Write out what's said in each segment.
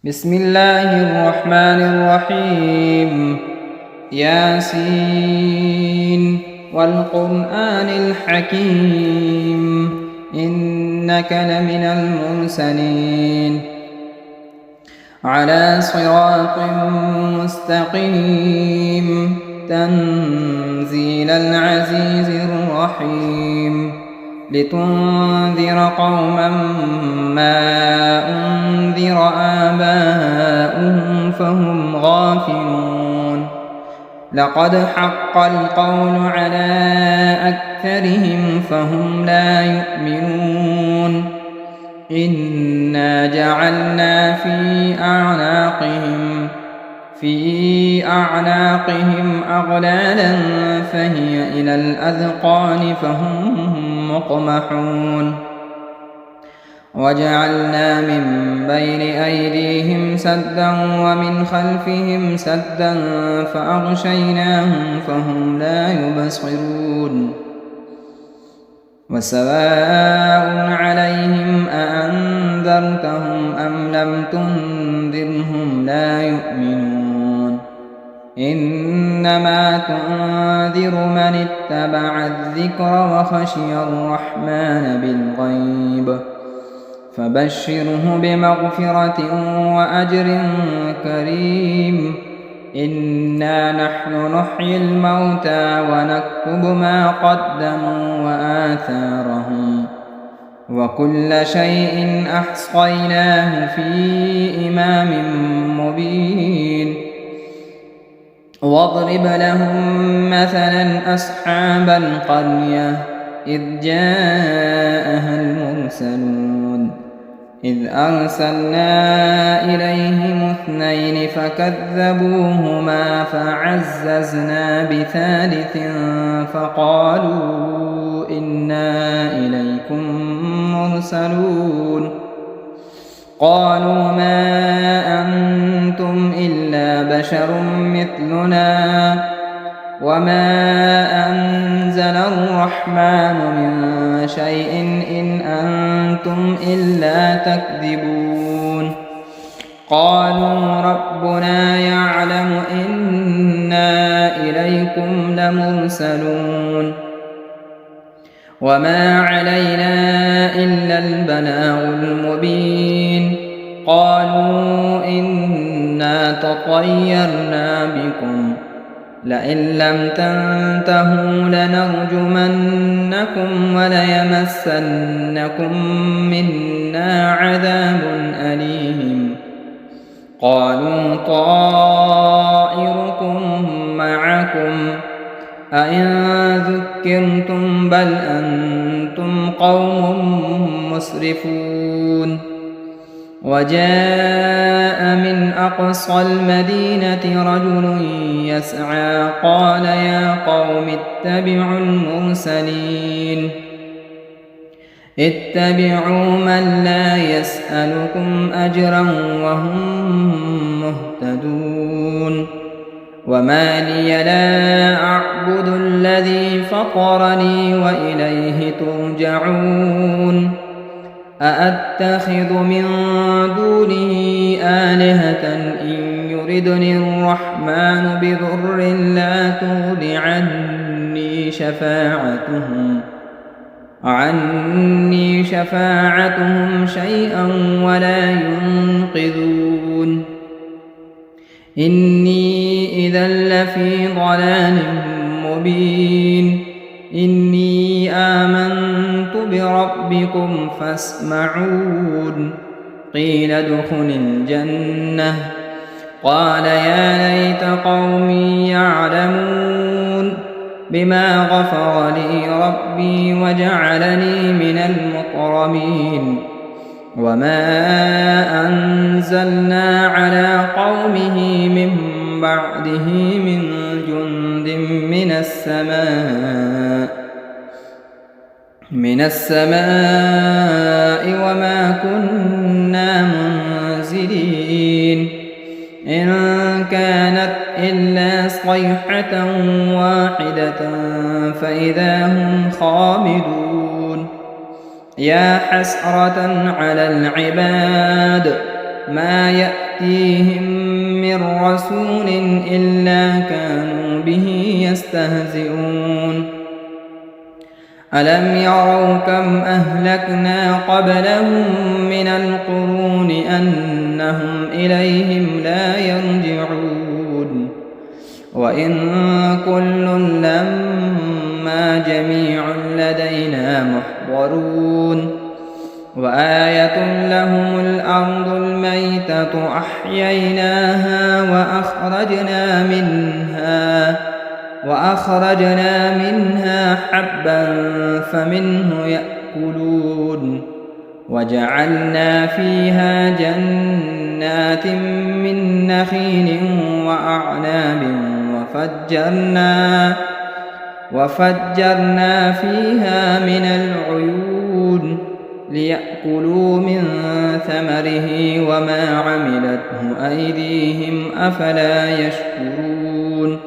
بسم الله الرحمن الرحيم. ياسين والقرآن الحكيم إنك لمن المرسلين على صراط مستقيم تنزيل العزيز الرحيم لتنذر قوما ما أنذر آباؤهم فهم غافلون لقد حق القول على أكثرهم فهم لا يؤمنون إنا جعلنا في أعناقهم أغلالا فهي إلى الأذقان فهم مقمحون وجعلنا من بين أيديهم سدا ومن خلفهم سدا فأغشيناهم فهم لا يبصرون وسواء عليهم أأنذرتهم أم لم تنذرهم لا يؤمنون إنما تنذر من اتبع الذكر وخشي الرحمن بالغيب فبشره بمغفرة وأجر كريم إنا نحن نحيي الموتى ونكتب ما قدموا وآثارهم وكل شيء أحصيناه في إمام مبين واضرب لهم مثلا أصحاب القرية إذ جاءها المرسلون إذ أرسلنا إليهم اثنين فكذبوهما فعززنا بثالث فقالوا إنا إليكم مرسلون قالوا ما أنتم إلا بشر مثلنا وما أنزل الرحمن من شيء إن أنتم إلا تكذبون قالوا ربنا يعلم إنا إليكم لمرسلون وما علينا إلا البلاغ المبين قالوا إنا تطيرنا بكم لئن لم تنتهوا لنرجمنكم وليمسنكم منا عذاب أليم قالوا طائركم معكم أئن ذكرتم بل أنتم قوم مسرفون وجاء من أقصى المدينة رجل يسعى قال يا قوم اتبعوا المرسلين اتبعوا من لا يسألكم أجرا وهم مهتدون وما لي لا أعبد الذي فطرني وإليه ترجعون أأتخذ من دونه آلهة إن يردني الرحمن بضر لا تغن عني شفاعتهم شيئا ولا ينقذون إني إذا لفي ضلال مبين إني آمنت بربكم فاسمعون قيل ادخل الجنة قال يا ليت قومي يعلمون بما غفر لي ربي وجعلني من المكرمين وما أنزلنا على قومه من بعده من جند من السماء وما كنا منزلين إن كانت إلا صيحة واحدة فإذا هم خامدون يا حسرة على العباد ما يأتيهم من رسول إلا كانوا به يستهزئون ألم يروا كم أهلكنا قبلهم من القرون أنهم إليهم لا يرجعون وإن كل لما جميع لدينا محضرون وآية لهم الأرض الميتة أحييناها وأخرجنا منها حبا فمنه يأكلون وجعلنا فيها جنات من نخيل وأعناب وفجرنا فيها من العيون ليأكلوا من ثمره وما عملته أيديهم أفلا يشكرون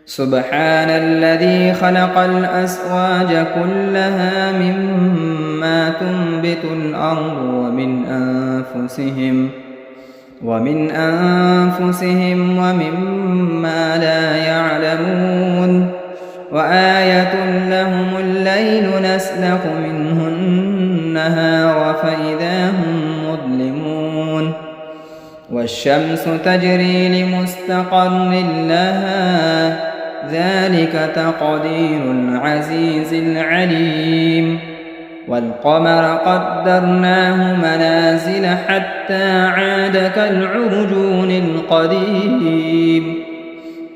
سبحان الذي خلق الأزواج كلها مما تنبت الأرض ومن أنفسهم ومما لا يعلمون وآية لهم الليل نسلخ منه النهار فإذا هم مظلمون والشمس تجري لمستقر لها ذلك تقدير العزيز العليم والقمر قدرناه منازل حتى عاد كالعرجون القديم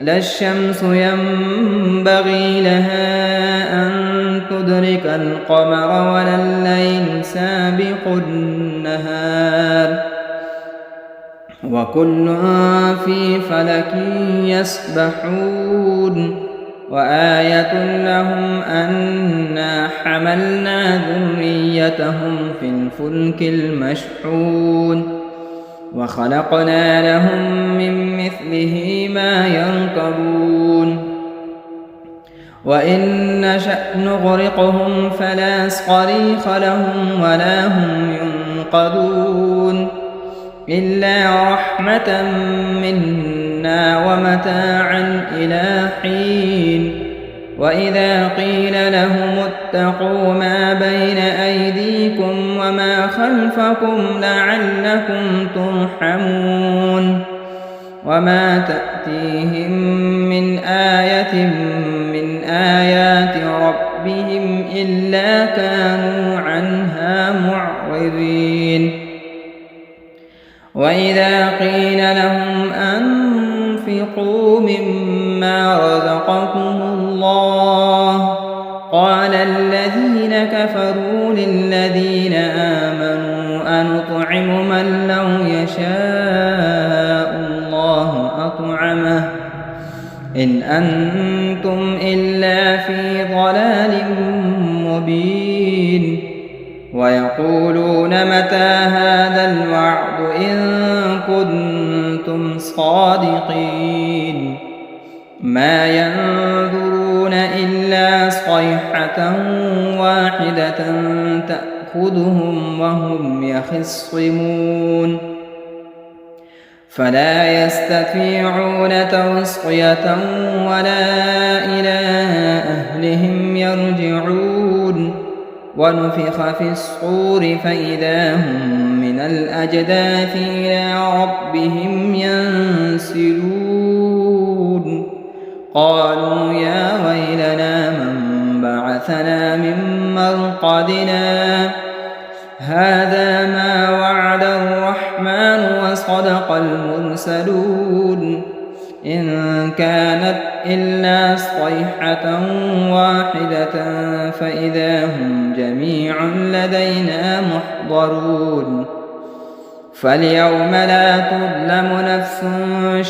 لا الشمس ينبغي لها أن تدرك القمر ولا الليل سابق النهار وكل في فلك يسبحون وآية لهم أنا حملنا ذريتهم في الفلك المشحون وخلقنا لهم من مثله ما يركبون وإن نشأ نغرقهم فلا صريخ لهم ولا هم ينقذون إلا رحمة منا ومتاعا إلى حين وإذا قيل لهم اتقوا ما بين أيديكم وما خلفكم لعلكم ترحمون وما تأتيهم من آية من آيات ربهم إلا كانوا عنها معرضين وإذا قيل لهم أنفقوا مما رزقكم الله قال الذين كفروا للذين آمنوا أنطعم من لو يشاء الله أطعمه إن أنتم إلا في ضلال مبين ويقولون متى هذا الوعد إن كنتم صادقين ما ينظرون إلا صيحة واحدة تأخذهم وهم يخصمون فلا يستطيعون توصية ولا إلى أهلهم يرجعون ونفخ في الصور فإذا هم من الأجداث إلى ربهم ينسلون قالوا يا ويلنا من بعثنا من مرقدنا هذا ما وعد الرحمن وصدق المرسلون إن كانت إلا صيحة واحدة فإذا هم جميع لدينا محضرون فاليوم لا تظلم نفس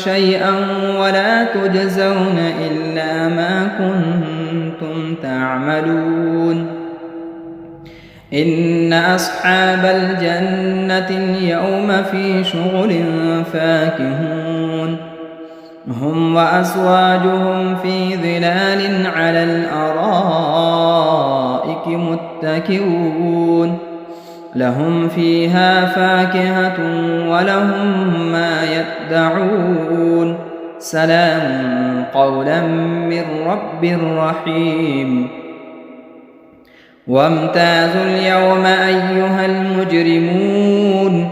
شيئا ولا تجزون إلا ما كنتم تعملون إن أصحاب الجنة اليوم في شغل فاكهون هم وأزواجهم في ظلال على الأرائك متكئون لهم فيها فاكهة ولهم ما يدعون سلام قولا من رب رحيم وامتازوا اليوم أيها المجرمون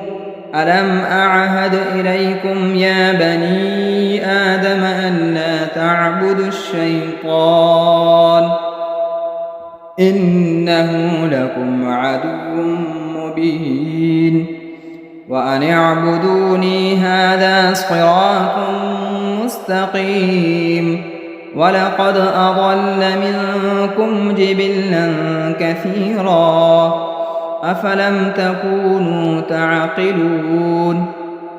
ألم أعهد إليكم يا بني آدم أن لا تعبدوا الشيطان إنه لكم عدو مبين وأن اعبدوني هذا صراط مستقيم ولقد أضل منكم جبلا كثيرا أفلم تكونوا تعقلون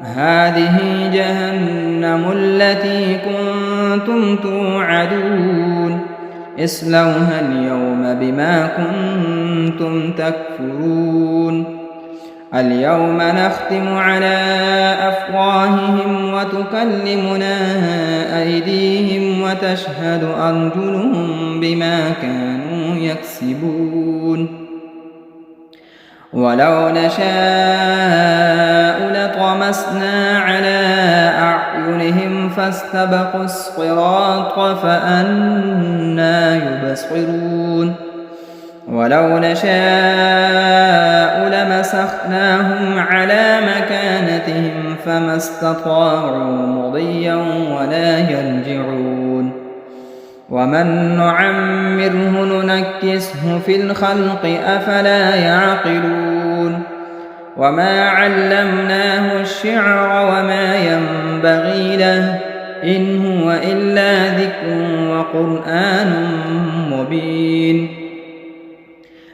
هذه جهنم التي كنتم توعدون اصلوها اليوم بما كنتم تكفرون اليوم نختم على أفواههم وتكلمنا أيديهم وتشهد أرجلهم بما كانوا يكسبون ولو نشاء لطمسنا على أعينهم فاستبقوا الصراط فأنى يبصرون ولو نشاء لمسخناهم على مكانتهم فما استطاعوا مضيا ولا يرجعون ومن نعمره ننكسه في الخلق أفلا يعقلون وما علمناه الشعر وما ينبغي له إن هو إلا ذكر وقرآن مبين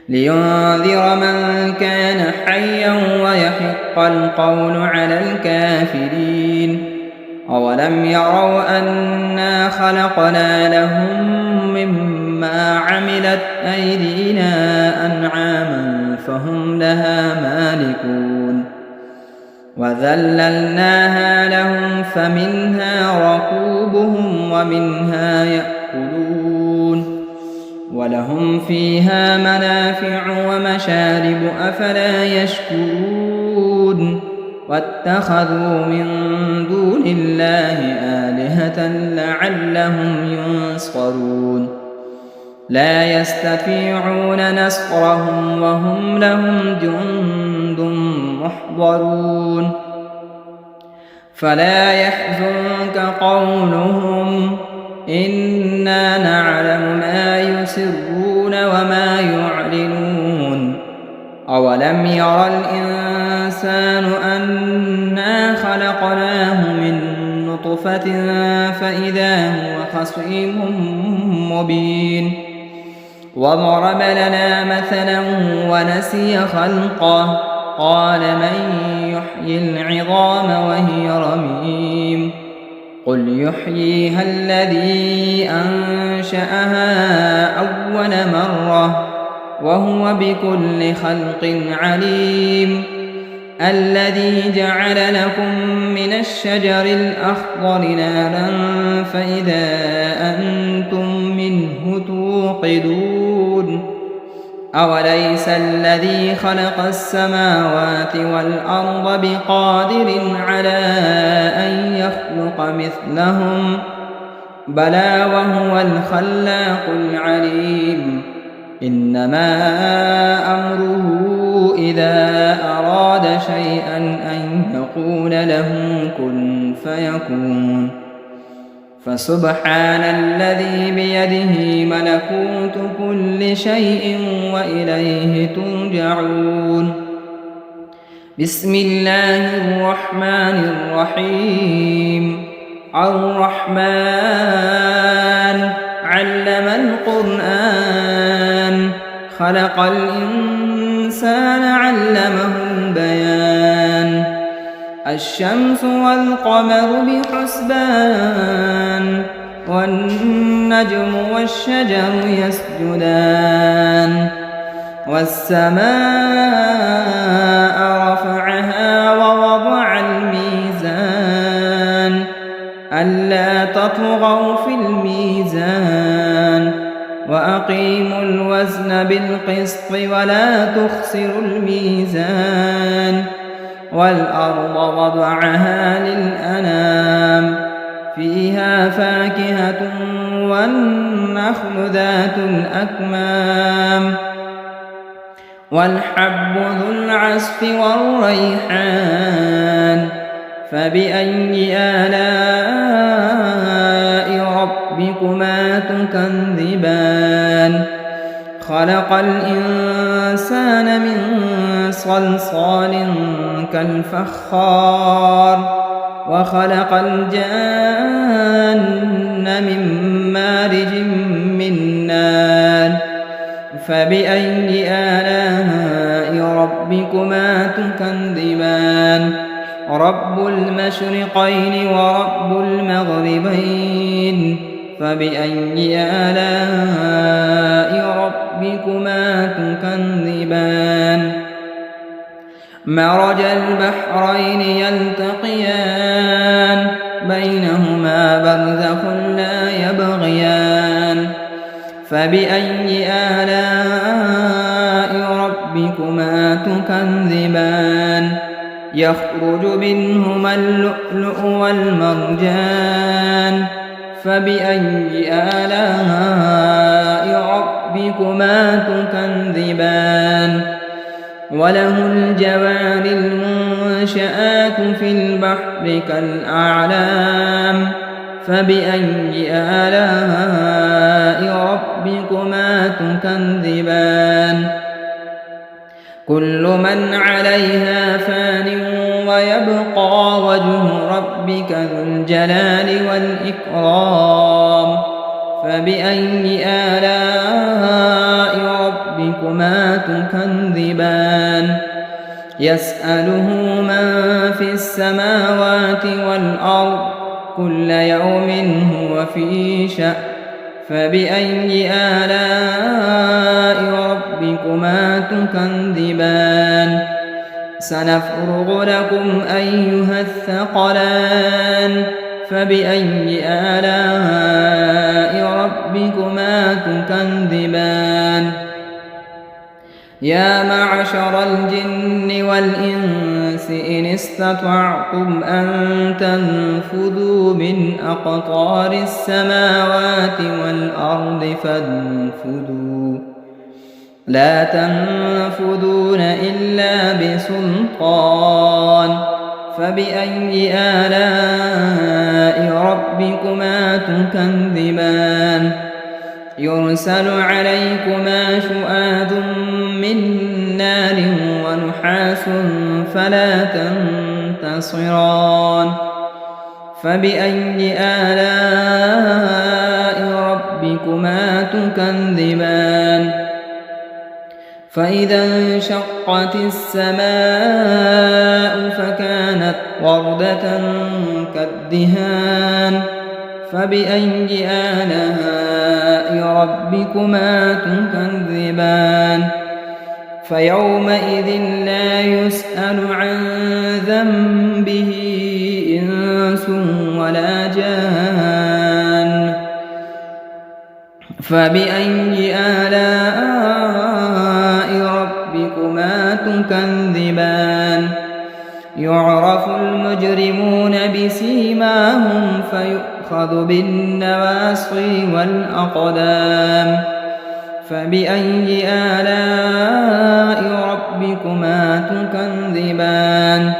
لينذر من كان حيا ويحق القول على الكافرين أولم يروا أنا خلقنا لهم مما عملت أيدينا أنعاما فهم لها مالكون وذللناها لهم فمنها ركوبهم ومنها يأكلون ولهم فيها منافع ومشارب أفلا يشكرون واتخذوا من دون الله آلهة لعلهم ينصرون لا يستطيعون نصرهم وهم لهم جند محضرون فلا يحزنك قولهم إنا نعلم ما يسرون وما يعلنون أولم ير الإنسان أنا خلقناه من نطفة فإذا هو خصيم مبين وضرب لنا مثلا ونسي خلقه قال من يحيي العظام وهي رميم قل يحييها الذي أنشأها أول مرة وهو بكل خلق عليم الذي جعل لكم من الشجر الأخضر نارا فإذا أنتم منه توقدون أوليس الذي خلق السماوات والأرض بقادر على أن يخلق مثلهم بلى وهو الخلاق العليم إنما أمره إذا أراد شيئا أن يقول له كن فيكون فسبحان الذي بيده ملكوت كل شيء وإليه ترجعون بسم الله الرحمن الرحيم الرحمن علم القرآن خلق الإنسان علمه البيان الشمس والقمر بحسبان والنجم والشجر يسجدان والسماء رفعها ووضع الميزان ألا تطغوا في الميزان وأقيموا الوزن بالقسط ولا تخسروا الميزان والأرض وضعها للأنام فيها فاكهة والنخل ذات الأكمام والحب ذو العصف والريحان فبأي آلاء ربكما تكذبان خلق الإنسان من صلصال كالفخار وخلق الجان من مارج من نار فبأي آلاء ربكما تكذبان رب المشرقين ورب المغربين فبأي آلاء ربكما تكذبان مرج البحرين يلتقيان بينهما برزخ لا يبغيان فبأي آلاء ربكما تكذبان يخرج منهما اللؤلؤ والمرجان فبأي آلاء ربكما تكذبان وله الجوار المنشآت في البحر كالأعلام فبأي آلاء ربكما تكذبان كل من عليها فان ويبقى وجه ربك ذو الجلال والإكرام فبأي آلاء ربكما تكذبان يسأله من في السماوات والأرض كل يوم هو في شأن فبأي آلاء ربكما تكذبان سنفرغ لكم أيها الثقلان فبأي آلاء ربكما تكذبان يا معشر الجن والإنس إن استطعتم أن تنفذوا من أقطار السماوات والأرض فانفذوا لا تنفذون إلا بسلطان فبأي آلاء ربكما تكذبان يرسل عليكما شؤاد من نار ونحاس فلا تنتصران فبأي آلاء ربكما تكذبان فإذا انشقت السماء فكانت وردة كالدهان فبأي آلاء ربكما تكذبان فيومئذ لا يسأل عن ذنبه إنس ولا جان فبأي آلاء ربكما تكذبان يعرف المجرمون بسيماهم فيؤخذ بالنواصي والأقدام فبأي آلاء ربكما تكذبان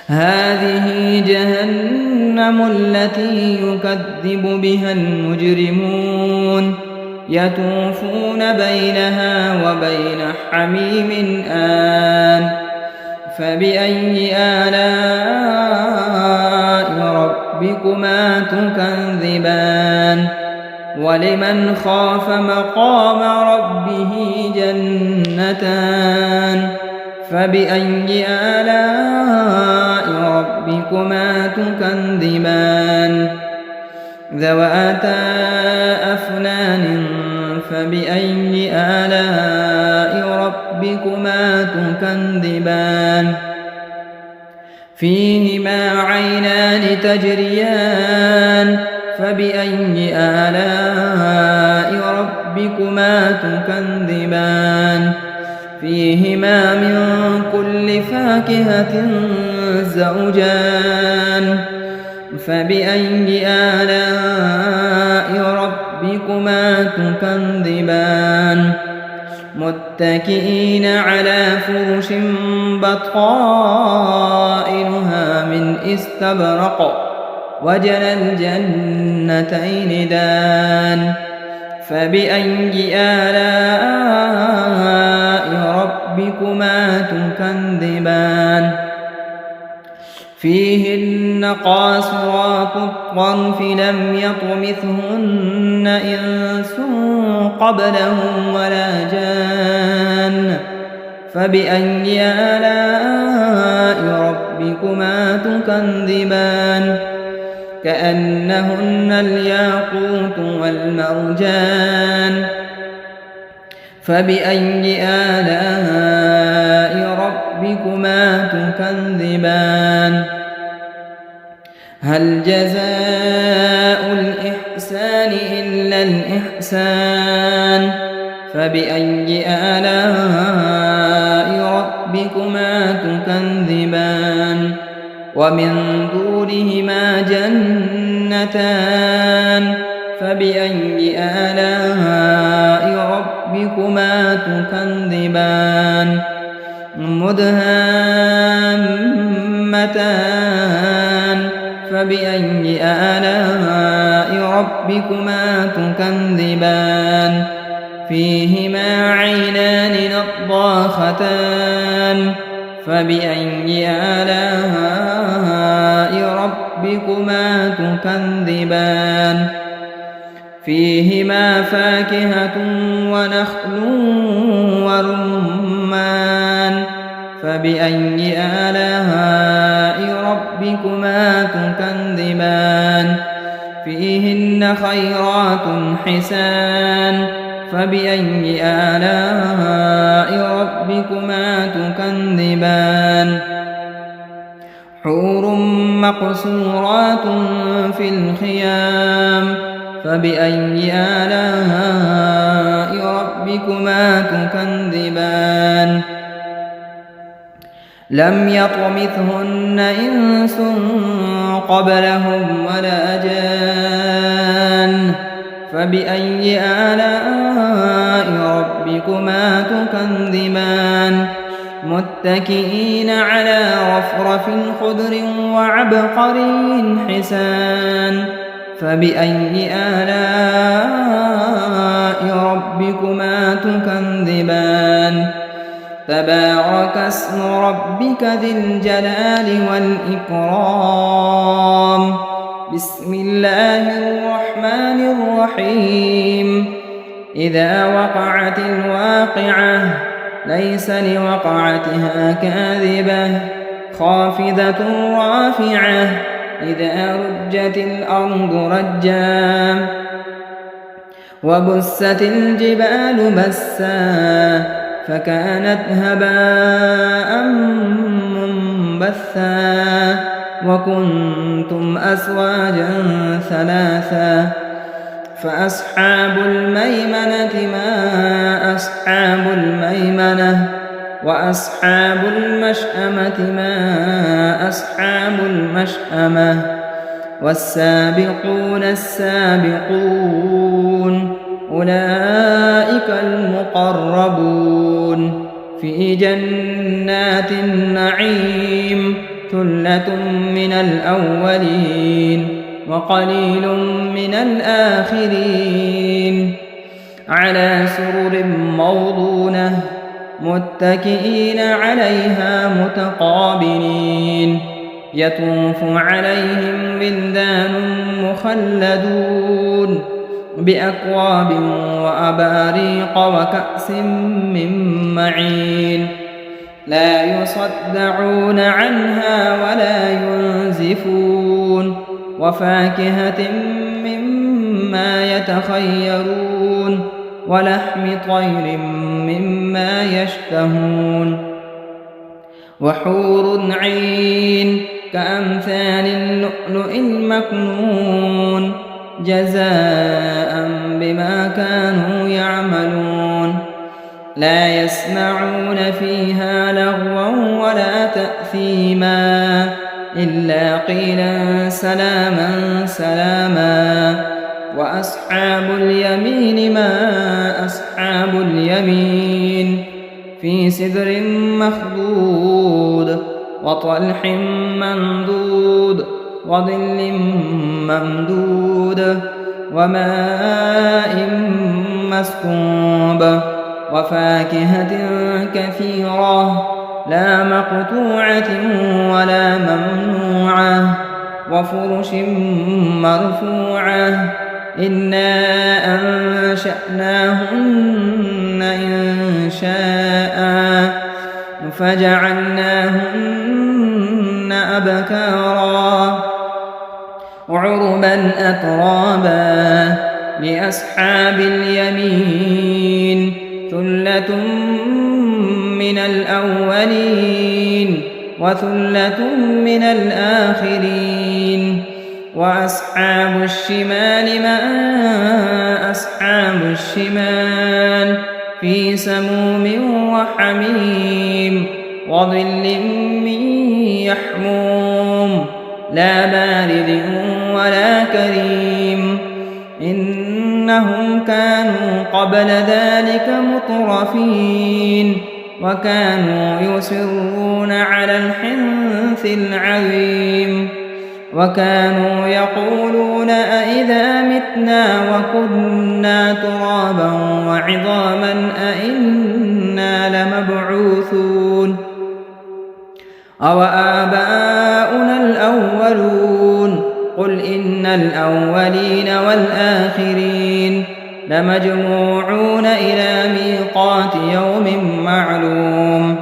هذه جهنم التي يكذب بها المجرمون يطوفون بينها وبين حميم آن فبأي آلاء ربكما تكذبان ولمن خاف مقام ربه جنتان فبأي آلاء ربكما تكذبان ذواتا أفنان فبأي آلاء ربكما تكذبان فيهما عينان تجريان فبأي آلاء ربكما تكذبان فيهما من كل فاكهة زوجان فبأي آلاء ربكما تكذبان متكئين على فرش بطائنها من استبرق وجنى الجنتين دان فبأي آلاء ربكما تكذبان فيهن قاصرات الطرف لم يطمثهن إنس قبلهم ولا جان فبأي آلاء ربكما تكذبان كأنهن الياقوت والمرجان فبأي آلاء ربكما تكذبان هل جزاء الإحسان إلا الإحسان فبأي آلاء ربكما تكذبان ومن دونهما جنتان فبأي آلاء ربكما تكذبان مدهامتان فبأي آلاء ربكما تكذبان فيهما عينان نضاختان فبأي آلاء ربكما تكذبان فيهما فاكهة ونخل ورمان فبأي آلاء ربكما تكذبان فيهن خيرات حسان فبأي آلاء ربكما تكذبان حور مقصورات في الخيام فبأي آلاء ربكما تكذبان لم يطمثهن إنس قبلهم ولا جان فبأي آلاء ربكما تكذبان متكئين على رفرف خضر وعبقري حسان فبأي آلاء ربكما تكذبان تبارك اسم ربك ذي الجلال والإكرام بسم الله الرحمن الرحيم إذا وقعت الواقعة ليس لوقعتها كاذبة خافضة رافعة إذا رجت الأرض رجا وبست الجبال بسا فكانت هباء منبثا وكنتم أزواجا ثلاثا فأصحاب الميمنة ما أصحاب الميمنة وأصحاب المشأمة ما أصحاب المشأمة والسابقون السابقون أولئك المقربون في جنات النعيم ثلة من الأولين وقليل من الآخرين على سرر موضونة متكئين عليها متقابلين يطوف عليهم ولدان مخلدون بأكواب وأباريق وكأس من معين لا يصدعون عنها ولا ينزفون وفاكهة مما يتخيرون ولحم طير مما يشتهون وحور عين كأمثال اللؤلؤ المكنون جزاء بما كانوا يعملون لا يسمعون فيها لغوا ولا تأثيما إلا قيلا سلاما سلاما. وأصحاب اليمين ما أصحاب اليمين في سدر مخضود وطلح منضود وظل ممدود وماء مسكوب وفاكهة كثيرة لا مقطوعة ولا ممنوعة وفرش مرفوعة إنا أنشأناهن إنشاء فجعلناهن أبكارا عربا أترابا لأصحاب اليمين ثلة من الأولين وثلة من الآخرين. وأصحاب الشمال ما أصحاب الشمال في سموم وحميم وظل من يحموم لا بارد ولا كريم إنهم كانوا قبل ذلك مترفين وكانوا يصرون على الحنث العظيم وكانوا يقولون أئذا متنا وكنا ترابا وعظاما أئنا لمبعوثون أو آباؤنا الأولون قل إن الأولين والآخرين لمجموعون إلى ميقات يوم معلوم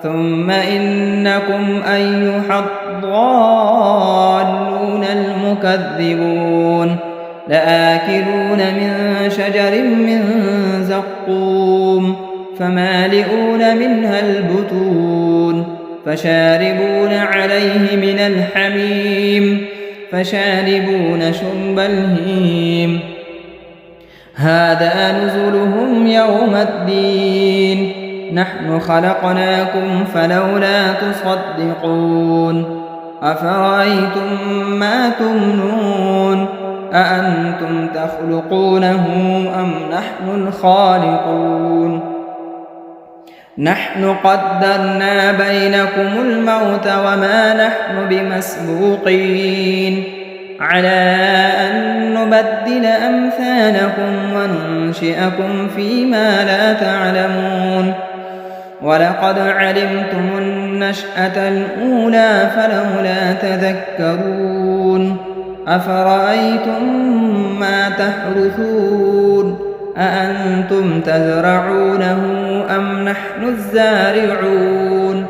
ثم إنكم أيها الضالون المكذبون لآكلون من شجر من زقوم فمالئون منها البطون فشاربون عليه من الحميم فشاربون شرب الهيم هذا نزلهم يوم الدين نحن خلقناكم فلولا تصدقون أفرأيتم ما تمنون أأنتم تخلقونه أم نحن الخالقون نحن قدرنا بينكم الموت وما نحن بمسبوقين على أن نبدل أمثالكم وننشئكم فيما لا تعلمون ولقد علمتم النشأة الأولى فلولا تذكرون أفرأيتم ما تحرثون أأنتم تزرعونه أم نحن الزارعون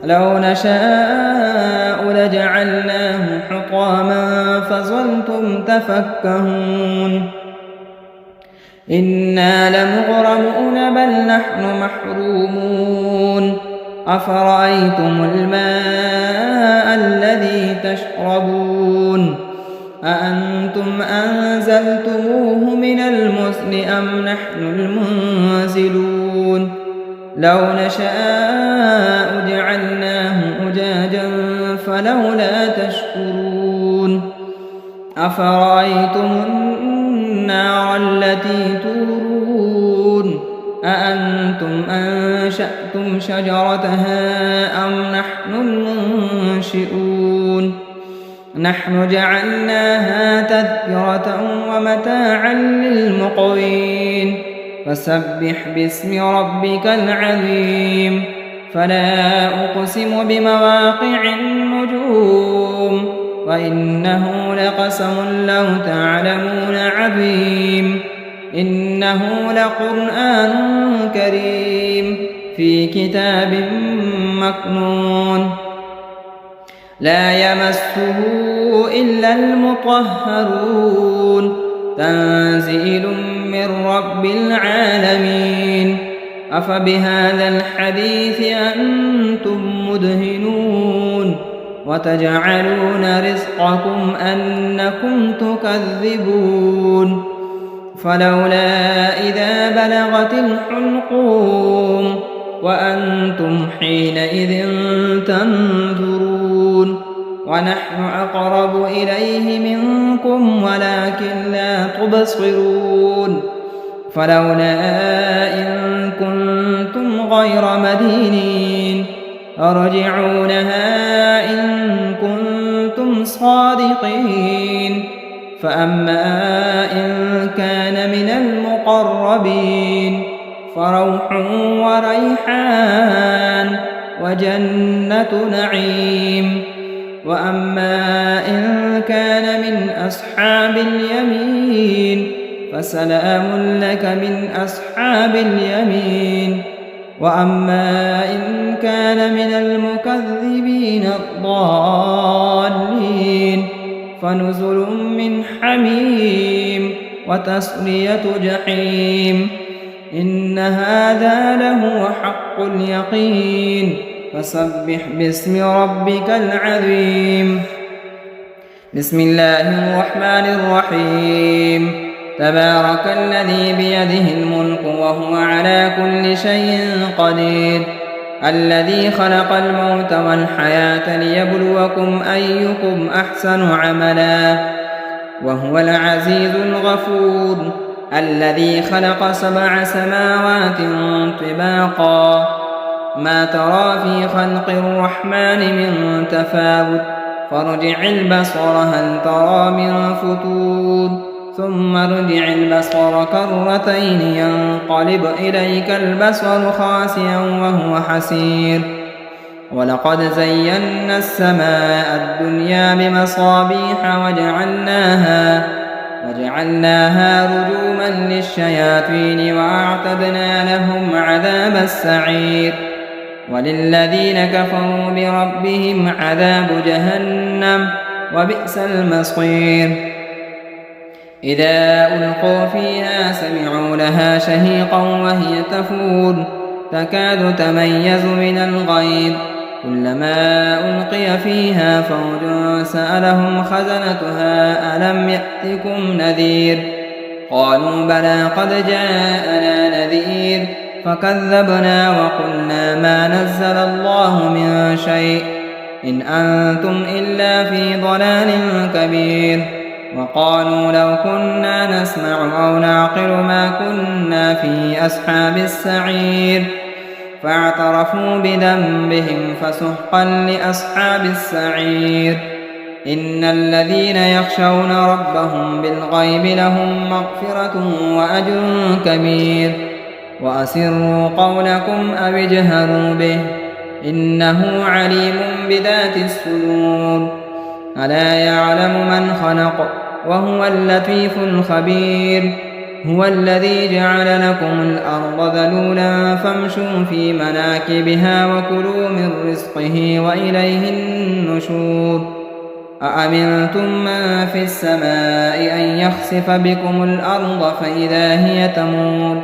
لو نشاء لجعلناه حطاما فظلتم تفكهون إنا لمغرمون بل نحن محرومون أفرأيتم الماء الذي تشربون أأنتم أنزلتموه من المزن أم نحن المنزلون لو نشاء جعلناه أجاجا فلولا تشكرون أفرأيتم النار التي تورون أأنتم أنشأتم شجرتها أم نحن المنشئون نحن جعلناها تذكرة ومتاعا للمقوين فسبح باسم ربك العظيم فلا أقسم بمواقع النجوم وإنه لقسم لو تعلمون عظيم إنه لقرآن كريم في كتاب مكنون لا يمسه إلا المطهرون تنزيل من رب العالمين أفبهذا الحديث أنتم مدهنون وتجعلون رزقكم أنكم تكذبون فلولا إذا بلغت الحلقوم وأنتم حينئذ تنظرون ونحن أقرب إليه منكم ولكن لا تبصرون فلولا إن كنتم غير مدينين ترجعونها إن كنتم صادقين فأما إن كان من المقربين فروح وريحان وجنة نعيم وأما إن كان من أصحاب اليمين فسلام لك من أصحاب اليمين وأما إن كان من المكذبين الضالين فنزل من حميم وتصلية جحيم إن هذا لهو حق اليقين فسبح باسم ربك العظيم بسم الله الرحمن الرحيم تبارك الذي بيده الملك وهو على كل شيء قدير الذي خلق الموت والحياة ليبلوكم أيكم أحسن عملا وهو العزيز الغفور الذي خلق 7 سماوات طباقا ما ترى في خلق الرحمن من تفاوت فارجع البصر هل ترى من فتور ثم ارجع البصر كرتين ينقلب إليك البصر خاسئا وهو حسير ولقد زينا السماء الدنيا بمصابيح وجعلناها رجوما للشياطين وأعتدنا لهم عذاب السعير وللذين كفروا بربهم عذاب جهنم وبئس المصير إذا ألقوا فيها سمعوا لها شهيقا وهي تفور تكاد تميز من الغيظ كلما ألقي فيها فوج سألهم خزنتها ألم يأتكم نذير قالوا بلى قد جاءنا نذير فكذبنا وقلنا ما نزل الله من شيء إن أنتم إلا في ضلال كبير وقالوا لو كنا نسمع أو نعقل ما كنا في أصحاب السعير فاعترفوا بذنبهم فسحقا لأصحاب السعير إن الذين يخشون ربهم بالغيب لهم مغفرة وأجر كبير وأسروا قولكم أو اجهروا به إنه عليم بذات الصدور ألا يعلم من خلق وهو اللطيف الخبير هو الذي جعل لكم الأرض ذلولا فامشوا في مناكبها وكلوا من رزقه وإليه النشور أأمنتم من في السماء أن يخسف بكم الأرض فإذا هي تمور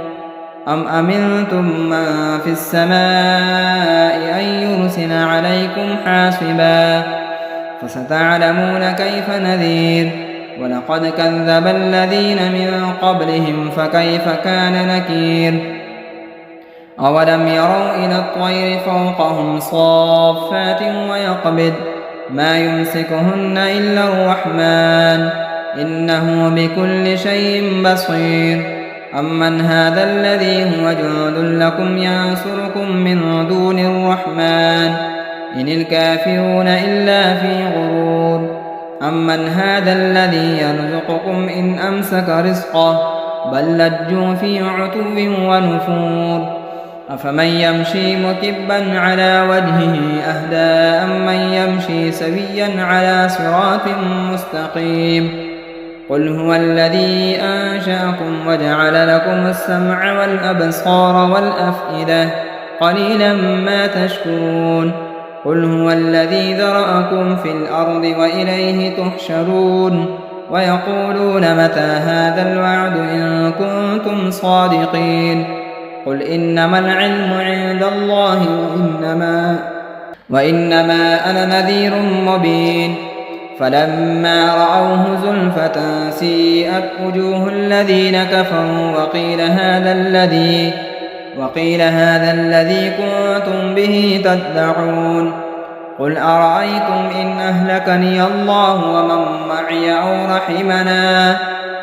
أم أمنتم من في السماء أن يرسل عليكم حاصبا فستعلمون كيف نذير ولقد كذب الذين من قبلهم فكيف كان نكير أولم يروا إلى الطير فوقهم صافات ويقبض ما يمسكهن إلا الرحمن إنه بكل شيء بصير أمن هذا الذي هو جند لكم ينصركم من دون الرحمن إن الكافرون إلا في غرور أمن هذا الذي يرزقكم إن أمسك رزقه بل لجوا في عتو ونفور أفمن يمشي مكبا على وجهه أهدى أمن يمشي سويا على صراط مستقيم قل هو الذي أنشأكم وجعل لكم السمع والأبصار والأفئدة قليلا ما تشكرون قل هو الذي ذرأكم في الأرض وإليه تحشرون ويقولون متى هذا الوعد إن كنتم صادقين قل إنما العلم عند الله وإنما أنا نذير مبين فلما رأوه زلفة سيئت وجوه الذين كفروا وقيل هذا الذي كنتم به تدعون قل أرأيتم إن أهلكني الله ومن معي أو رحمنا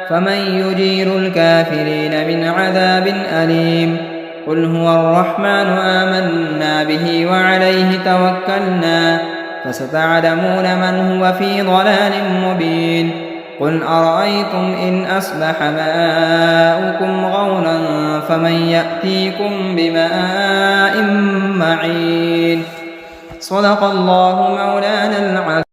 فمن يجير الكافرين من عذاب أليم قل هو الرحمن آمنا به وعليه توكلنا فستعلمون من هو في ضلال مبين قل أرأيتم إن أصبح ماؤكم غورا فمن يأتيكم بماء معين صدق الله مولانا العظيم.